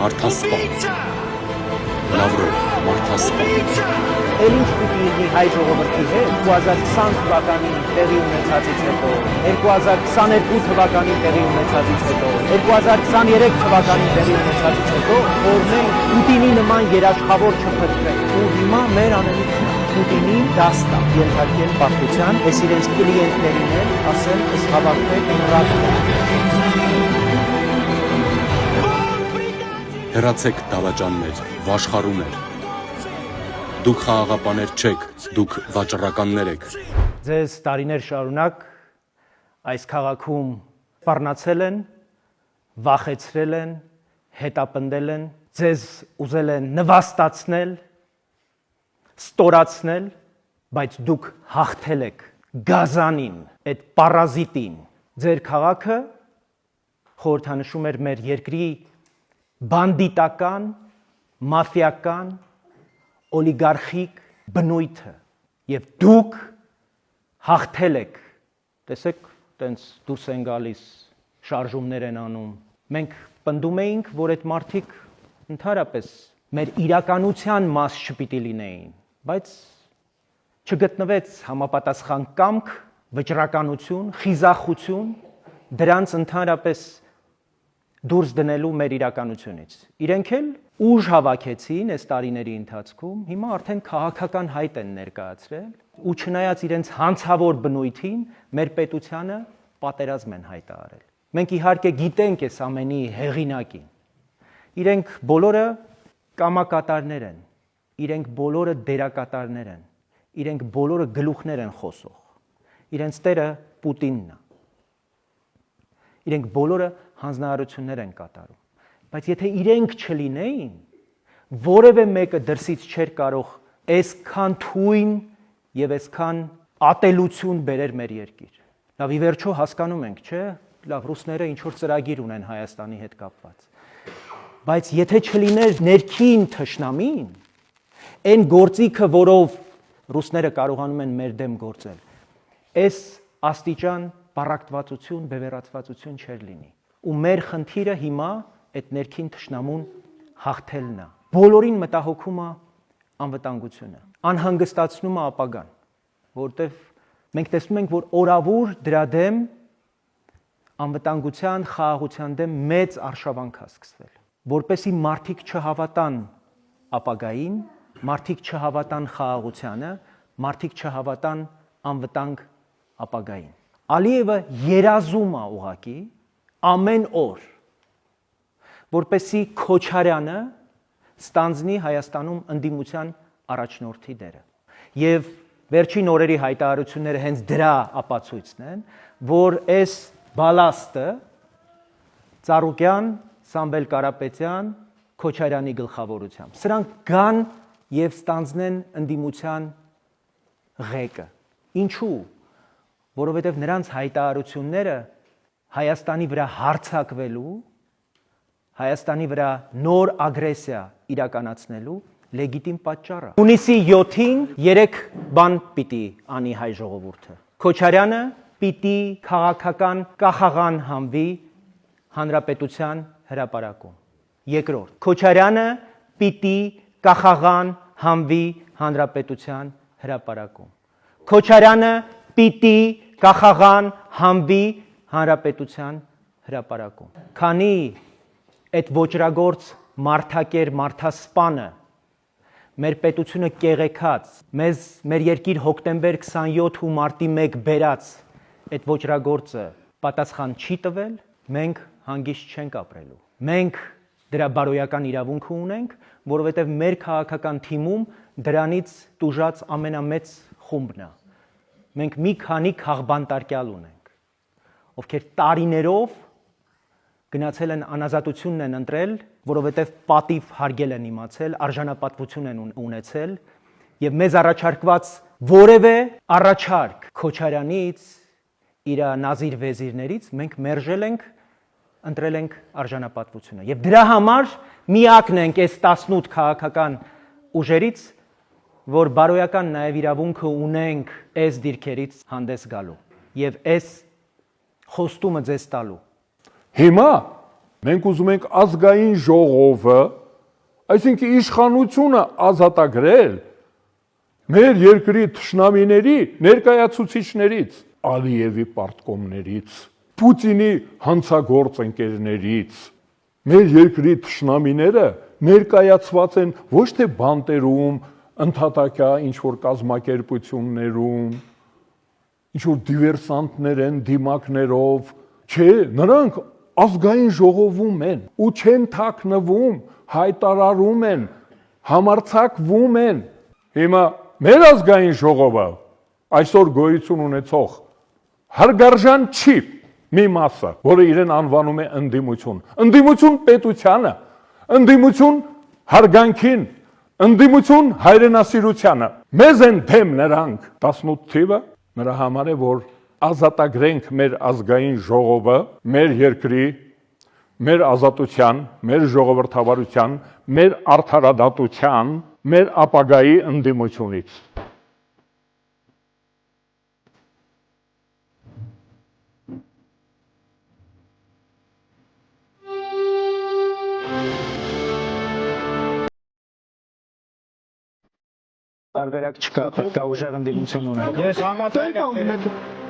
Մարդասպան Լավրով մարդասպան Էլինչ պիտի լինի հայ ժողովրդի հետ 2020 թվականի տեղի ունեցածից հետո, 2022 թվականի տեղի ունեցածից հետո, 2023 թվականի տեղի ունեցածից հետո, որ մենք Պուտինի նման երաշխավոր չփրկվենք։ Ու հիմա մեր անելիքն է Պուտինի դաստա ենթարկել բախտության, ես իրենց կլիենտներին էլ ասել, ըստ հավաքվեք Հեռացեք դավաճաններ, վաշխառուներ Դուք խաղաղապաներ չեք, դուք վաճառականներ եք Ձեզ տարիներ շարունակ այս քաղաքում սպառնացել են, վախեցրել են, հետապնդել են, ձեզ ուզել են նվաստացնել, ստորացնել, բայց դուք հաղթել եք գազանին, այդ պարազիտին։ Ձեր քաղաքը խորհրդանշում էր մեր երկրի բանդիտական, մաֆիական, օլիգարխիկ բնույթը եւ դուք հաղթել եք տեսեք տենց դուրս են գալիս շարժումներ են անում մենք պնդում էինք որ այդ մարդիկ ընդհանրապես մեր իրականության մաս չպիտի լինեին բայց չգտնվեց համապատասխան կամք վճռականություն խիզախություն դրանց ընդհանրապես դուրս դնելու մեր իրականությունից իրենք էլ ուժ հավաքեցին այս տարիների ընթացքում, հիմա արդեն քաղաքական հայտ են ներկայացրել ու չնայած իրենց հանցավոր բնույթին մեր պետությանը պատերազմ են հայտարարել։ Մենք իհարկե գիտենք այս ամենի հեղինակին։ Իրենք բոլորը կամակատարներ են, իրենք բոլորը դերակատարներ են, իրենք բոլորը գլուխներ են խոսող։ Իրենց տերը Պուտինն է։ Իրենք բոլորը հանձնարարություններ են կատարում։ Բայց եթե իրենք չլինեին, որևէ մեկը դրսից չէր կարող այսքան թույն եւ այսքան ատելություն բերեր մեր երկիր։ Լավ, ի վերջո հասկանում ենք, չէ՞, լավ, ռուսները ինչ որ ծրագիր ունեն Հայաստանի հետ կապված։ Բայց եթե չլիներ ներքին թշնամին, այն գործիքը, որով ռուսները կարողանում են մեր դեմ գործել, այս աստիճան պառակտվածություն, բևեռացվածություն չէր լինի։ Ու մեր խնդիրը հիմա այդ ներքին թշնամուն հաղթելն է։ Բոլորին մտահոգում է անվտանգությունը, անհանգստացնում է ապագան, որտեվ մենք տեսնում ենք, որ օրավուր դրա դեմ անվտանգության, խաղաղության դեմ մեծ արշավանք է սկսվել, որպեսզի մարդիկ չհավատան ապագային, մարդիկ չհավատան խաղաղությանը, մարդիկ չհավատան անվտանգ ապագային։ Ալիևը երազում է ուղղակի ամեն օր որպեսզի Քոչարյանը ստանձնի Հայաստանում ընդդիմության առաջնորդի դերը։ Եվ վերջին օրերի հայտարարությունները հենց դրա ապացույցն են, որ այս բալաստը Ծառուկյան, Սամվել Կարապետյան, Քոչարյանի գլխավորությամբ սրանք գան եւ ստանձնեն ընդդիմության ղեկը։ Ինչու՞։ Որովհետեւ նրանց հայտարարությունները Հայաստանի վրա հարձակվելու Հայաստանի վրա նոր ագրեսիա իրականացնելու լեգիտիմ պատճառը։ Հունիսի 7-ին 3 բան պիտի անի հայ ժողովուրդը։ Քոչարյանը պիտի քաղաքական կախաղան համվի հանրապետության հրապարակում։ Երկրորդ, Քոչարյանը պիտի կախաղան համվի հանրապետության հրապարակում։ Քոչարյանը պիտի կախաղան համվի հանրապետության հրապարակում։ Քանի այդ ոճրագործ մարդակեր մարդասպանը մեր պետությունը կեղեքած մեր երկիր հոկտեմբեր 27 ու մարտի 1 բերած այդ ոճրագործը պատասխան չի տվել մենք հանգիստ չենք ապրելու մենք դրա բարոյական իրավունքը ունենք որովհետև մեր քաղաքական թիմում դրանից տուժած ամենամեծ խումբն է մենք մի քանի քաղբանտարկյալ ունենք ովքեր տարիներով գնացել են անազատությունն են ընտրել, որովհետև պատիվ հարգել են իմացել, արժանապատվություն են ունեցել եւ մեզ առաջարկված որևէ առաջարկ Քոչարյանից, իր նազիր վեզիրներից մենք մերժել ենք, ընտրել ենք արժանապատվությունը եւ դրա համար միակն ենք այս 18 քաղաքական ուժերից, որ բարոյական նաեւ իրավունքը ունենք այս դիրքերից հանդես գալու եւ այս խոստումը ձեզ տալու Հիմա Մենք ուզում ենք ազգային ժողովը, այսինքն իշխանությունը ազատագրել մեր երկրի թշնամիների ներկայացուցիչներից, Ալիևի պարտկոմներից, Պուտինի հանցագործ ընկերներից, մեր երկրի թշնամիները ներկայացված են ոչ թե բանտերում, ընդհատակյա ինչ-որ կազմակերպություններում, ինչ-որ դիվերսանտներ են դիմակներով, չէ, նրանք ազգային ժողովում են ու չեն թաքնվում, հայտարարում են, համարձակվում են։ Հիմա մեր ազգային ժողովը այսօր գոյություն ունեցող հարգարժան չի մի մասը, որը իրեն անվանում է ընդդիմություն։ Ընդդիմություն պետությանը, ընդդիմություն հարգանքին, ընդդիմություն հայրենասիրությանը։ Մեզ են դեմ նրանք 18 թիվը, նրա համար է, որ ազատագրենք մեր ազգային ժողովը, մեր երկրի, մեր ազատության, մեր ժողովրդավարության, մեր արդարադատության, մեր ապագայի ընդդիմությունից։ Տարբերակ չկա, պետք է ուժեղ ընդդիմություն ունենալ։ Ես համաձայն եմ։